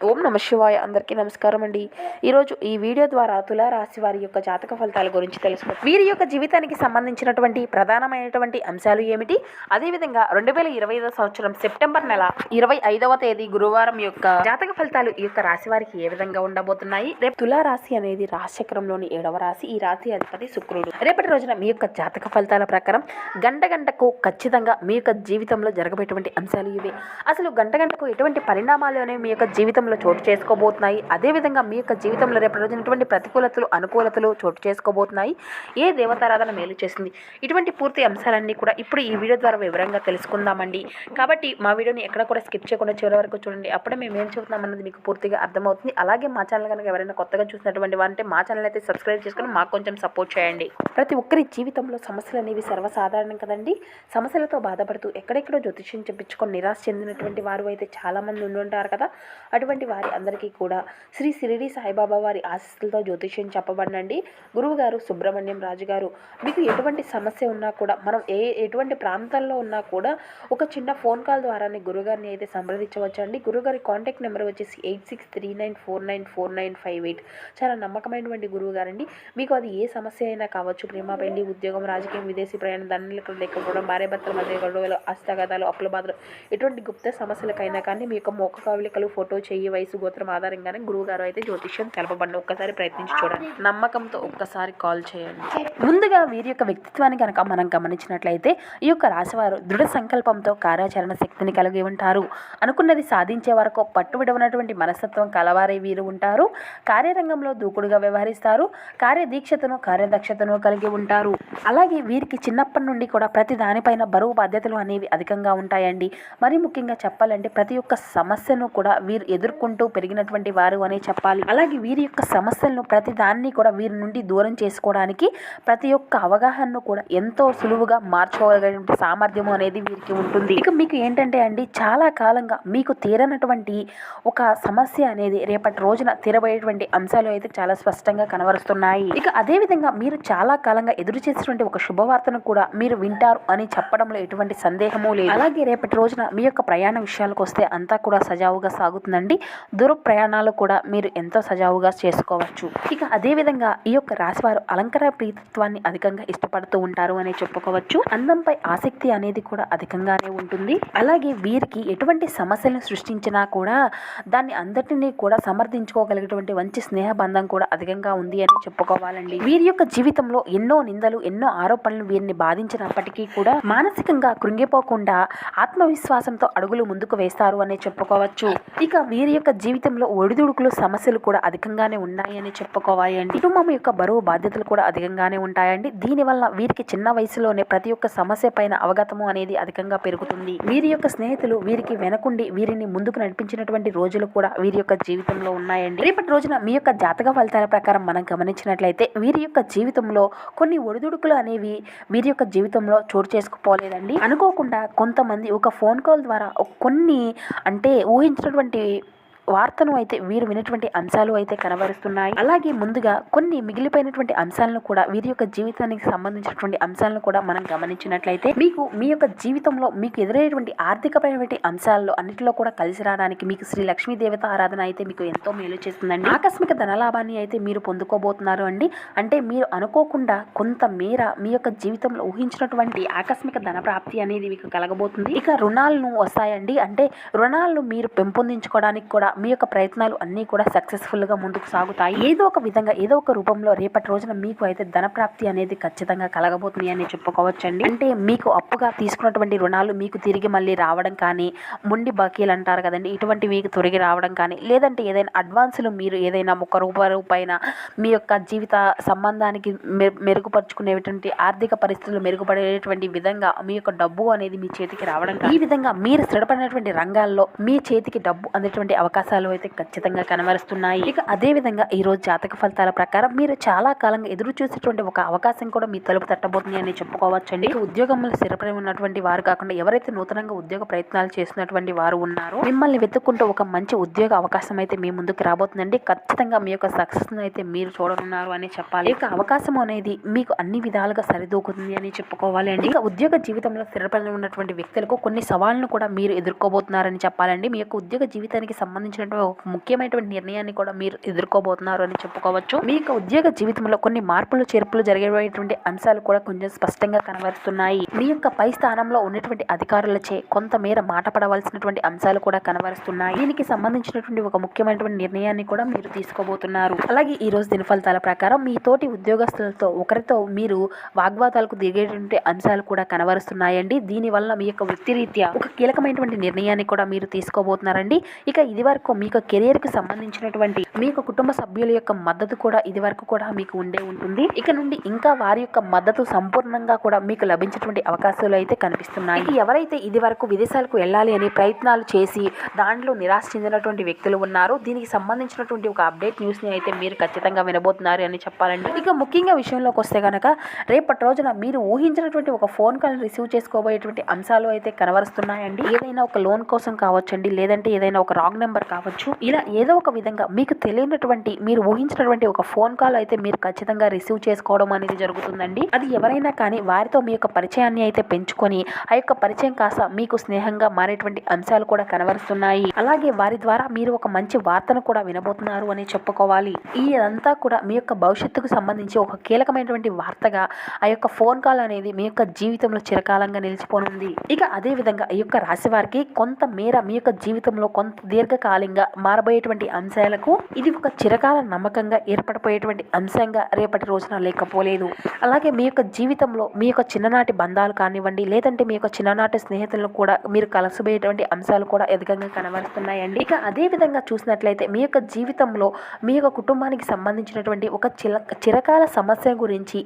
ఓం నమ శివాయ. అందరికీ నమస్కారం అండి. ఈరోజు ఈ వీడియో ద్వారా తులారాశి వారి యొక్క జాతక ఫలితాల గురించి తెలుసుకుంటాం. వీరి యొక్క జీవితానికి సంబంధించినటువంటి ప్రధానమైనటువంటి అంశాలు ఏమిటి, అదేవిధంగా 2025 సంవత్సరం సెప్టెంబర్ నెల 25వ తేదీ గురువారం యొక్క జాతక ఫలితాలు ఈ యొక్క రాశి వారికి ఏ విధంగా ఉండబోతున్నాయి. రేపు తులారాశి అనేది రాశిచక్రంలోని 7వ రాశి. ఈ రాశి అధిపతి శుక్రుడు. రేపటి రోజున మీ యొక్క జాతక ఫలితాల ప్రకారం గంటకు ఖచ్చితంగా మీ యొక్క జీవితంలో జరగబోయేటువంటి అంశాలు ఇవే. అసలు గంటకు ఎటువంటి పరిణామాలు అనేవి మీ యొక్క జీవితంలో చోటు చేసుకోబోతున్నాయి. అదేవిధంగా మీ యొక్క జీవితంలో రేపటి రోజునటువంటి ప్రతికూలతలు అనుకూలతలు చోటు చేసుకోబోతున్నాయి. ఏ దేవతారాధన మేలు చేస్తుంది, ఇటువంటి పూర్తి అంశాలన్నీ కూడా ఇప్పుడు ఈ వీడియో ద్వారా వివరంగా తెలుసుకుందామండి. కాబట్టి మా వీడియోని ఎక్కడ కూడా స్కిప్ చేయకుండా చివరి వరకు చూడండి. అప్పుడే మేము ఏం చెబుతున్నాం అన్నది మీకు పూర్తిగా అర్థమవుతుంది. అలాగే మా ఛానల్ కనుక ఎవరైనా కొత్తగా చూసినటువంటి వారంటే మా ఛానల్ అయితే సబ్స్క్రైబ్ చేసుకుని మాకు కొంచెం సపోర్ట్ చేయండి. ప్రతి ఒక్కరి జీవితంలో సమస్యలు అనేవి సర్వసాధారణం కదండి. సమస్యలతో బాధపడుతూ ఎక్కడెక్కడో జ్యోతిష్యం చెప్పించుకొని నిరాశ చెందినటువంటి వారు అయితే చాలామంది ఉండి ఉంటారు కదా. అటువంటి వారి అందరికీ కూడా శ్రీ షిరిడి సాయిబాబా వారి ఆశీస్సులతో జ్యోతిష్యం చెప్పబడినండి. గురువు గారు సుబ్రహ్మణ్యం రాజు గారు, మీకు ఎటువంటి సమస్య ఉన్నా కూడా మనం ఎటువంటి ప్రాంతాల్లో ఉన్నా కూడా ఒక చిన్న ఫోన్ కాల్ ద్వారానే గురుగారిని అయితే సంప్రదించవచ్చు అండి. గురుగారి కాంటాక్ట్ నెంబర్ వచ్చేసి 8639494958. చాలా నమ్మకమైనటువంటి గురువు గారండి. మీకు అది ఏ సమస్య అయినా కావచ్చు, ప్రేమ, పెళ్లి, ఉద్యోగం, రాజకీయం, విదేశీ ప్రయాణం, ధనలెక్కలు లేకపోవడం, భార్యాభర్తల మధ్య గొడవలు, హస్తగతాలు, అప్పుల బాధలు, ఎటువంటి గుప్త సమస్యలకైనా కానీ మీ యొక్క మోక కవలికలు, ఫోటో, చెయ్యి, వయసు, గోత్రం ఆధారంగానే గురువుగారు అయితే జ్యోతిష్యం తెలపబడి ఒక్కసారి ప్రయత్నించి చూడండి. నమ్మకంతో ఒక్కసారి కాల్ చేయండి. ముందుగా వీరి యొక్క వ్యక్తిత్వాన్ని కనుక మనం గమనించినట్లయితే ఈ యొక్క రాశివారు దృఢ సంకల్పంతో కార్యాచరణ శక్తిని కలిగి ఉంటారు. అనుకున్నది సాధించే వరకు పట్టుబడినటువంటి మనస్తత్వం కలవారే వీరు ఉంటారు. కార్యరంగంలో దూకుడుగా వ్యవహరిస్తారు. కార్యదీక్షతను కార్యదక్షతను కలిగి ఉంటారు. అలాగే వీరికి చిన్నప్పటి నుండి కూడా ప్రతి దానిపైన బరువు బాధ్యతలు అనేవి అధికంగా ఉంటాయండి. మరి ముఖ్యంగా చెప్పాలంటే ప్రతి ఒక్క సమస్యను కూడా వీరు ఎదుర్కొంటూ పెరిగినటువంటి వారు అనే చెప్పాలి. అలాగే వీరి యొక్క సమస్యలను ప్రతి దాన్ని కూడా వీరి నుండి దూరం చేసుకోవడానికి ప్రతి ఒక్క అవగాహనను కూడా ఎంతో సులువుగా మార్చుకోగలిగిన సామర్థ్యము అనేది వీరికి ఉంటుంది. ఇక మీకు ఏంటంటే అండి, చాలా కాలంగా మీకు తీరనటువంటి ఒక సమస్య అనేది రేపటి రోజున తీరబోయేటువంటి అంశాలు అయితే చాలా స్పష్టంగా కనబరుస్తున్నాయి. ఇక అదేవిధంగా మీరు చాలా కాలంగా ఎదురు చేసినటువంటి ఒక శుభవార్తను కూడా మీరు వింటారు అని చెప్పడంలో ఎటువంటి సందేహము లేదు. అలాగే రేపటి రోజున మీ యొక్క ప్రయాణ విషయాలకు వస్తే అంతా కూడా సజావుగా సాగుతుందండి. దూర ప్రయాణాలు కూడా మీరు ఎంతో సజావుగా చేసుకోవచ్చు. ఇక అదేవిధంగా ఈ యొక్క రాశివారు అలంకార ప్రీతత్వాన్ని అధికంగా ఇష్టపడుతూ ఉంటారు అని చెప్పుకోవచ్చు. అందంపై ఆసక్తి అనేది కూడా అధికంగానే ఉంటుంది. అలాగే వీరికి ఎటువంటి సమస్యలను సృష్టించినా కూడా దాన్ని అందరినీ కూడా సమర్థించుకోగలిగేటువంటి మంచి స్నేహ బంధం కూడా అధికంగా ఉంది అని చెప్పుకోవాలండి. వీరి యొక్క జీవితంలో ఎన్నో నిందలు, ఎన్నో ఆరోపణలు వీరిని బాధించినప్పటికీ కూడా మానసికంగా కృంగిపోకుండా ఆత్మవిశ్వాసంతో అడుగులు ముందుకు వేస్తారు అని చెప్పుకోవచ్చు. ఇక వీరి యొక్క జీవితంలో ఒడిదుడుకులు, సమస్యలు కూడా అధికంగానే ఉన్నాయని చెప్పుకోవాలండి. కుటుంబం యొక్క బరువు బాధ్యతలు కూడా అధికంగానే ఉంటాయండి. దీనివల్ల వీరికి చిన్న వయసులోనే ప్రతి ఒక్క సమస్య పైన అవగతము అనేది అధికంగా పెరుగుతుంది. వీరి యొక్క స్నేహితులు వీరికి వెనకుండి వీరిని ముందుకు నడిపించినటువంటి రోజులు కూడా వీరి యొక్క జీవితంలో ఉన్నాయండి. రేపటి రోజున మీ యొక్క జాతక ఫలితాల ప్రకారం మనం గమనించినట్లయితే వీరి యొక్క జీవితంలో కొన్ని ఒడిదుడుకులు అనేవి వీరి యొక్క జీవితంలో చోటు చేసుకుపోలేదండి. అనుకోకుండా కొంతమంది ఒక ఫోన్ కాల్ ద్వారా కొన్ని అంటే ఊహించినటువంటి వార్తను అయితే వీరు వినేటువంటి అంశాలు అయితే కనబరుస్తున్నాయి. అలాగే ముందుగా కొన్ని మిగిలిపోయినటువంటి అంశాలను కూడా వీరి యొక్క జీవితానికి సంబంధించినటువంటి అంశాలను కూడా మనం గమనించినట్లయితే మీకు మీ యొక్క జీవితంలో మీకు ఎదురయ్యేటువంటి ఆర్థికపరమైనటువంటి అంశాల్లో అన్నింటిలో కూడా కలిసి రావడానికి మీకు శ్రీ లక్ష్మీ దేవత ఆరాధన అయితే మీకు ఎంతో మేలు చేస్తుందండి. ఆకస్మిక ధనలాభాన్ని అయితే మీరు పొందుకోబోతున్నారు అండి. అంటే మీరు అనుకోకుండా కొంత మేర మీ యొక్క జీవితంలో ఊహించినటువంటి ఆకస్మిక ధన ప్రాప్తి అనేది మీకు కలగబోతుంది. ఇక రుణాలను వస్తాయండి. అంటే రుణాలను మీరు పెంపొందించుకోవడానికి కూడా మీ యొక్క ప్రయత్నాలు అన్నీ కూడా సక్సెస్ఫుల్ గా ముందుకు సాగుతాయి. ఏదో ఒక విధంగా ఏదో ఒక రూపంలో రేపటి రోజున మీకు అయితే ధన ప్రాప్తి అనేది ఖచ్చితంగా కలగబోతుంది అని చెప్పుకోవచ్చండి. అంటే మీకు అప్పుగా తీసుకున్నటువంటి రుణాలు మీకు తిరిగి మళ్ళీ రావడం కానీ, మొండి బాకీలు అంటారు కదండి, ఇటువంటి మీకు తిరిగి రావడం కానీ, లేదంటే ఏదైనా అడ్వాన్సులు మీరు ఏదైనా రూపాయన మీ యొక్క జీవిత సంబంధానికి మెరుగుపరుచుకునేటువంటి ఆర్థిక పరిస్థితులు మెరుగుపడేటువంటి విధంగా మీ యొక్క డబ్బు అనేది మీ చేతికి రావడం, ఈ విధంగా మీరు స్థిరపడినటువంటి రంగాల్లో మీ చేతికి డబ్బు అనేటువంటి అవకాశం అయితే ఖచ్చితంగా కనబరుస్తున్నాయి. ఇక అదే విధంగా ఈ రోజు జాతక ఫలితాల ప్రకారం మీరు చాలా కాలంగా ఎదురు చూసేటువంటి ఒక అవకాశం కూడా మీ తలుపు తట్టబోతుంది అని చెప్పుకోవచ్చండి. ఇక ఉద్యోగంలో స్థిరపడి ఉన్నటువంటి వారు కాకుండా ఎవరైతే నూతనంగా ఉద్యోగ ప్రయత్నాలు చేస్తున్నటువంటి వారు ఉన్నారో మిమ్మల్ని వెతుక్కుంటూ ఒక మంచి ఉద్యోగ అవకాశం అయితే మీ ముందుకు రాబోతుందండి. ఖచ్చితంగా మీ యొక్క సక్సెస్ అయితే మీరు చూడనున్నారు అని చెప్పాలి. ఇక అవకాశం అనేది మీకు అన్ని విధాలుగా సరిదూకుతుంది అని చెప్పుకోవాలి అండి. ఇక ఉద్యోగ జీవితంలో స్థిరపడి ఉన్నటువంటి వ్యక్తులకు కొన్ని సవాళ్లను కూడా మీరు ఎదుర్కోబోతున్నారని చెప్పాలండి. మీ యొక్క ఉద్యోగ జీవితానికి సంబంధించి సంబంధించినటువంటి ఒక ముఖ్యమైనటువంటి నిర్ణయాన్ని కూడా మీరు ఎదుర్కోబోతున్నారు అని చెప్పుకోవచ్చు. మీ యొక్క ఉద్యోగ జీవితంలో కొన్ని మార్పులు చేర్పులు జరిగేటువంటి అంశాలు కూడా కొంచెం స్పష్టంగా కనబరుస్తున్నాయి. మీ యొక్క పై స్థానంలో ఉన్నటువంటి అధికారులచే కొంతమేర మాట పడవలసినటువంటి అంశాలు కూడా కనబరుస్తున్నాయి. దీనికి సంబంధించినటువంటి ఒక ముఖ్యమైనటువంటి నిర్ణయాన్ని కూడా మీరు తీసుకోబోతున్నారు. అలాగే ఈ రోజు దిన ఫలితాల ప్రకారం మీ తోటి ఉద్యోగస్తులతో ఒకరితో మీరు వాగ్వాదాలకు దిగేటువంటి అంశాలు కూడా కనబరుస్తున్నాయండి. దీనివల్ల మీ యొక్క వృత్తిరీత్యా ఒక కీలకమైనటువంటి నిర్ణయాన్ని కూడా మీరు తీసుకోబోతున్నారండి. ఇక ఇది వరకు మీకు కెరియర్ కి సంబంధించినటువంటి మీ యొక్క కుటుంబ సభ్యుల యొక్క మద్దతు కూడా ఇది వరకు కూడా మీకు ఉండే ఉంటుంది. ఇక నుండి ఇంకా వారి యొక్క మద్దతు సంపూర్ణంగా కూడా మీకు లభించేటువంటి అవకాశాలు అయితే కనిపిస్తున్నాయి. ఎవరైతే ఇది వరకు విదేశాలకు వెళ్ళాలి అని ప్రయత్నాలు చేసి దాంట్లో నిరాశ చెందినటువంటి వ్యక్తులు ఉన్నారు, దీనికి సంబంధించినటువంటి ఒక అప్డేట్ న్యూస్ ని అయితే మీరు ఖచ్చితంగా వినబోతున్నారు అని చెప్పాలండి. ఇక ముఖ్యంగా విషయంలోకి వస్తే కనుక రేపటి రోజున మీరు ఊహించినటువంటి ఒక ఫోన్ కాల్ రిసీవ్ చేసుకోబోయేటువంటి అంశాలు అయితే కనబరుస్తున్నాయండి. ఏదైనా ఒక లోన్ కోసం కావచ్చండి, లేదంటే ఏదైనా ఒక రాంగ్ నెంబర్ కావచ్చు, ఇలా ఏదో ఒక విధంగా మీకు తెలియనటువంటి మీరు ఊహించినటువంటి ఒక ఫోన్ కాల్ అయితే మీరు ఖచ్చితంగా రిసీవ్ చేసుకోవడం అనేది జరుగుతుందండి. అది ఎవరైనా కానీ వారితో మీ యొక్క పరిచయాన్ని అయితే పెంచుకొని ఆ యొక్క పరిచయం కాస్త మీకు స్నేహంగా మారేటువంటి అంశాలు కూడా కనబరుస్తున్నాయి. అలాగే వారి ద్వారా మీరు ఒక మంచి వార్తను కూడా వినబోతున్నారు అని చెప్పుకోవాలి. ఇదంతా కూడా మీ యొక్క భవిష్యత్తుకు సంబంధించి ఒక కీలకమైనటువంటి వార్తగా ఆ యొక్క ఫోన్ కాల్ అనేది మీ యొక్క జీవితంలో చిరకాలంగా నిలిచిపోనుంది. ఇక అదే విధంగా ఈ యొక్క రాశి వారికి కొంత మేర మీ యొక్క జీవితంలో కొంత దీర్ఘకాలంగా మారబోయేటువంటి అంశాలకు ఇది ఒక చిరకాల నమ్మకంగా ఏర్పడిపోయేటువంటి అంశంగా రేపటి రోజున లేకపోలేదు. అలాగే మీ యొక్క జీవితంలో మీ యొక్క చిన్ననాటి బంధాలు కానివ్వండి, లేదంటే మీ యొక్క చిన్ననాటి స్నేహితులను కూడా మీరు కలసబోయేటువంటి అంశాలు కూడా అధికంగా కనబడుతున్నాయండి. ఇక అదే విధంగా చూసినట్లయితే మీ యొక్క జీవితంలో మీ యొక్క కుటుంబానికి సంబంధించినటువంటి ఒక చిరకాల సమస్య గురించి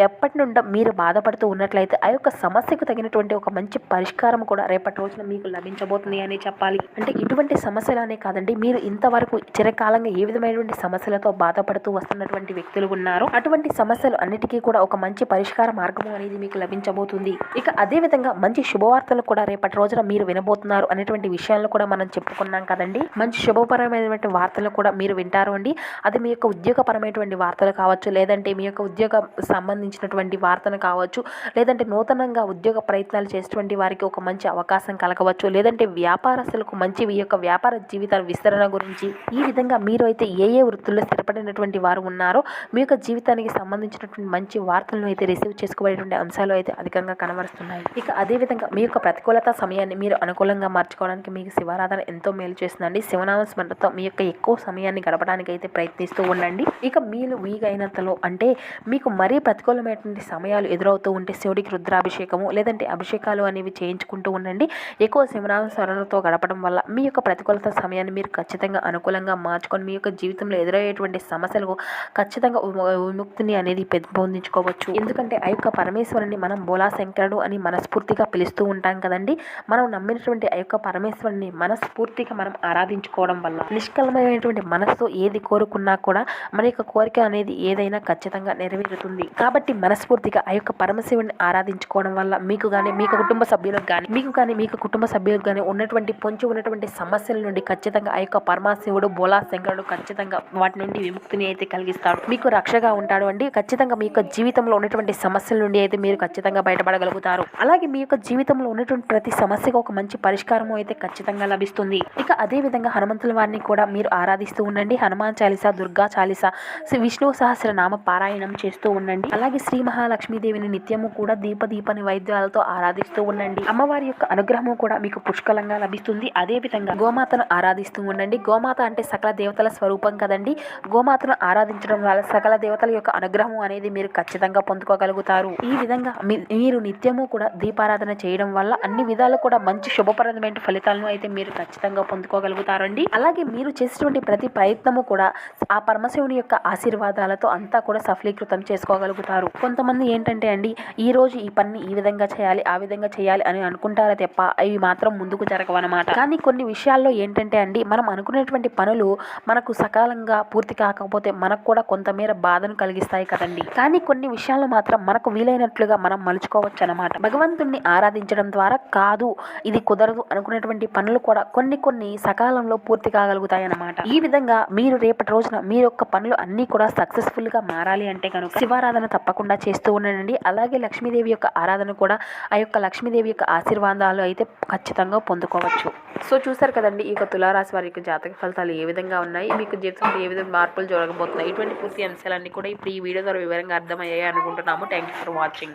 ఎప్పటి నుండో మీరు బాధపడుతూ ఉన్నట్లయితే ఆ యొక్క సమస్యకు తగినటువంటి ఒక మంచి పరిష్కారం కూడా రేపటి రోజున మీకు లభించబోతుంది అని చెప్పాలి. అంటే ఇటువంటి సమస్యలనే కాదండి, మీరు ఇంతవరకు చిరకాలంగా ఏ విధమైనటువంటి సమస్యలతో బాధపడుతూ వస్తున్నటువంటి వ్యక్తులు ఉన్నారు, అటువంటి సమస్యలు అన్నిటికీ కూడా ఒక మంచి పరిష్కార మార్గం అనేది మీకు లభించబోతుంది. ఇక అదే విధంగా మంచి శుభవార్తలు కూడా రేపటి రోజున మీరు వినబోతున్నారు అనేటువంటి విషయాలను కూడా మనం చెప్పుకున్నాం కదండి. మంచి శుభపరమైనటువంటి వార్తలు కూడా మీరు వింటారు అండి. అది మీ యొక్క ఉద్యోగపరమైనటువంటి వార్తలు కావచ్చు, లేదంటే మీ యొక్క ఉద్యోగ సంబంధించినటువంటి వార్తను కావచ్చు, లేదంటే నూతనంగా ఉద్యోగ ప్రయత్నాలు చేసేటువంటి వారికి ఒక మంచి అవకాశం కలగవచ్చు, లేదంటే వ్యాపారస్తులకు మంచి మీ యొక్క వ్యాపార జీవితాల విస్తరణ గురించి, ఈ విధంగా మీరు అయితే ఏ వృత్తుల్లో స్థిరపడినటువంటి వారు ఉన్నారో మీ యొక్క జీవితానికి సంబంధించినటువంటి మంచి వార్తలను అయితే రిసీవ్ చేసుకోబడేటువంటి అంశాలు అయితే అధికంగా కనబరుస్తున్నాయి. ఇక అదే విధంగా మీ యొక్క ప్రతికూలత సమయాన్ని మీరు అనుకూలంగా మార్చుకోవడానికి మీకు శివారాధన ఎంతో మేలు చేస్తుందండి. శివనామ స్మరణతో మీ యొక్క ఎక్కువ సమయాన్ని గడపడానికి అయితే ప్రయత్నిస్తూ ఉండండి. ఇక మీరు వీలైనంతలో అంటే మీకు మరీ ప్రతికూలమైనటువంటి సమయాలు ఎదురవుతూ ఉంటే శివుడికి రుద్రాభిషేకము లేదంటే అభిషేకాలు అనేవి చేయించుకుంటూ ఉండండి. ఎక్కువ శివనామ స్మరణతో గడపడం వల్ల మీ యొక్క ప్రతికూలత సమయాన్ని మీరు ఖచ్చితంగా అనుకూలంగా మార్చుకొని మీ యొక్క జీవితంలో ఎదురయ్యేటువంటి సమస్యలకు ఖచ్చితంగా విముక్తిని అనేది పెంపొందించుకోవచ్చు. ఎందుకంటే ఆ యొక్క పరమేశ్వరుని మనం బోలా శంకరుడు అని మనస్ఫూర్తిగా పిలుస్తూ ఉంటాం కదండి. మనం నమ్మినటువంటి ఆ యొక్క పరమేశ్వరుని మనస్ఫూర్తిగా మనం ఆరాధించుకోవడం వల్ల నిష్కలమైనటువంటి మనసుతో ఏది కోరుకున్నా కూడా మన యొక్క కోరిక అనేది ఏదైనా ఖచ్చితంగా నెరవేరుతుంది. కాబట్టి మనస్ఫూర్తిగా ఆ యొక్క పరమశివుని ఆరాధించుకోవడం వల్ల మీకు కానీ మీకు కుటుంబ సభ్యులకు కానీ మీకు కుటుంబ సభ్యులకు కానీ ఉన్నటువంటి పొంచి ఉన్నటువంటి సమస్యల నుండి ఖచ్చితంగా ఆ యొక్క పరమశివుడు బోలా శంకరుడు ఖచ్చితంగా వాటి నుండి విముక్తిని అయితే కలిగిస్తాడు, మీకు రక్షగా ఉంటాడు అండి. ఖచ్చితంగా మీ యొక్క జీవితంలో ఉన్నటువంటి సమస్యల నుండి అయితే మీరు ఖచ్చితంగా బయటపడగలుగుతారు. అలాగే మీ యొక్క జీవితంలో ఉన్నటువంటి ప్రతి సమస్యకు ఒక మంచి పరిష్కారం అయితే ఖచ్చితంగా లభిస్తుంది. ఇక అదే విధంగా హనుమంతుల వారిని కూడా మీరు ఆరాధిస్తూ ఉండండి. హనుమాన్ చాలీసా, దుర్గా చాలీసా, విష్ణు సహస్రనామ పారాయణం చేస్తూ ఉండండి. అలాగే శ్రీ మహాలక్ష్మీదేవిని నిత్యము కూడా దీప నైవేద్యాలతో ఆరాధిస్తూ ఉండండి. అమ్మవారి యొక్క అనుగ్రహము కూడా మీకు పుష్కలంగా లభిస్తుంది. అదే విధంగా గోమాతను ఆరాధిస్తూ ఉండండి. గోమాత అంటే సకల దేవతల స్వరూపం కదండి. గోమాతను ఆరాధించడం వల్ల సకల దేవతల యొక్క అనుగ్రహం అనేది మీరు ఖచ్చితంగా పొందుకోగలుగుతారు. ఈ విధంగా మీరు నిత్యము కూడా దీపారాధన చేయడం వల్ల అన్ని విధాలు కూడా మంచి శుభప్రదమైన ఫలితాలను అయితే మీరు ఖచ్చితంగా పొందుకోగలుగుతారండి. అలాగే మీరు చేసేటువంటి ప్రతి ప్రయత్నము కూడా ఆ పరమశివుని యొక్క ఆశీర్వాదాలతో అంతా కూడా సఫలీకృతం చేసుకోగలుగుతారు. కొంతమంది ఏంటంటే అండి, ఈ రోజు ఈ పని ఈ విధంగా చేయాలి ఆ విధంగా చేయాలి అని అనుకుంటారా తప్ప అవి మాత్రం ముందుకు జరగవన్నమాట. కానీ కొన్ని విషయాల్లో ఏంటంటే అండి, మనం అనుకునేటువంటి పనులు మనకు మనకు సకాలంగా పూర్తి కాకపోతే మనకు కూడా కొంతమేర బాధను కలిగిస్తాయి కదండి. కానీ కొన్ని విషయాలు మాత్రం మనకు వీలైనట్లుగా మనం మలుచుకోవచ్చు అన్నమాట. భగవంతుణ్ణి ఆరాధించడం ద్వారా కాదు ఇది కుదరదు అనుకునేటువంటి పనులు కూడా కొన్ని సకాలంలో పూర్తి కాగలుగుతాయి అన్నమాట. ఈ విధంగా మీరు రేపటి రోజున మీ యొక్క పనులు అన్నీ కూడా సక్సెస్ఫుల్ గా మారాలి అంటే కనుక శివారాధన తప్పకుండా చేస్తూ ఉండండి. అలాగే లక్ష్మీదేవి యొక్క ఆరాధన కూడా ఆ యొక్క లక్ష్మీదేవి యొక్క ఆశీర్వాదాలు అయితే ఖచ్చితంగా పొందుకోవచ్చు. సో చూసారు కదండి ఈ యొక్క తులారాశి వారి యొక్క జాతక ఫలితాలు ఏ విధంగా ఉన్నాయి, మీకు జీవితంలో ఏ విధంగా మార్పులు జరగబోతున్నాయి, ఇటువంటి పూర్తి అంశాలన్నీ కూడా ఇప్పుడు ఈ వీడియో ద్వారా వివరంగా అర్థమయ్యాయి అనుకుంటున్నాము. Thank you for watching.